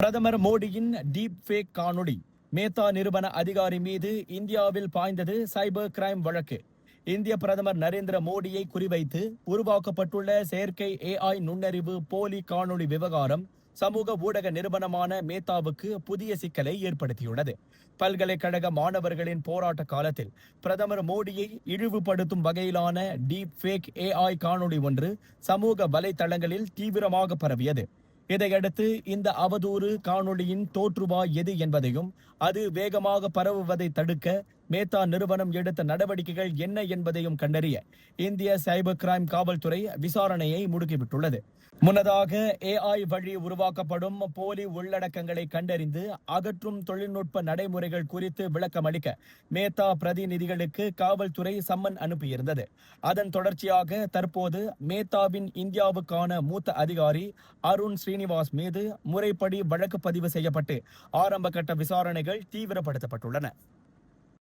பிரதமர் மோடியின் deep fake காணொளி. மேத்தா நிறுவன அதிகாரி மீது இந்தியாவில் பாய்ந்தது சைபர் கிரைம் வழக்கு. இந்திய பிரதமர் நரேந்திர மோடியை குறிவைத்து உருவாக்கப்பட்டுள்ள செயற்கை AI நுண்ணறிவு போலி காணொளி விவகாரம் சமூக ஊடக நிறுவனமான மேத்தாவுக்கு புதிய சிக்கலை ஏற்படுத்தியுள்ளது. பல்கலைக்கழக மாணவர்களின் போராட்ட காலத்தில் பிரதமர் மோடியை இழிவுபடுத்தும் வகையிலான டீப் ஃபேக் AI காணொளி ஒன்று சமூக வலைதளங்களில் தீவிரமாக பரவியது. இதையடுத்து இந்த அவதூறு காணொளியின் தோற்றுவாய் எது என்பதையும் அது வேகமாக பரவுவதை தடுக்க மேத்தா நிறுவனம் எடுத்த நடவடிக்கைகள் என்ன என்பதையும் கண்டறிய இந்திய சைபர் கிரைம் காவல்துறை விசாரணையை முடுக்கிவிட்டுள்ளது. முன்னதாக AI வழி உருவாக்கப்படும் போலி உள்ளடக்கங்களை கண்டறிந்து அகற்றும் தொழில்நுட்ப நடைமுறைகள் குறித்து விளக்கமளிக்க மேத்தா பிரதிநிதிகளுக்கு காவல்துறை சம்மன் அனுப்பியிருந்தது. அதன் தொடர்ச்சியாக தற்போது மேத்தாவின் இந்தியாவுக்கான மூத்த அதிகாரி அருண் ஸ்ரீனிவாஸ் மீது முறைப்படி வழக்கு பதிவு செய்யப்பட்டு ஆரம்ப கட்ட விசாரணைகள் தீவிரப்படுத்தப்பட்டுள்ளன.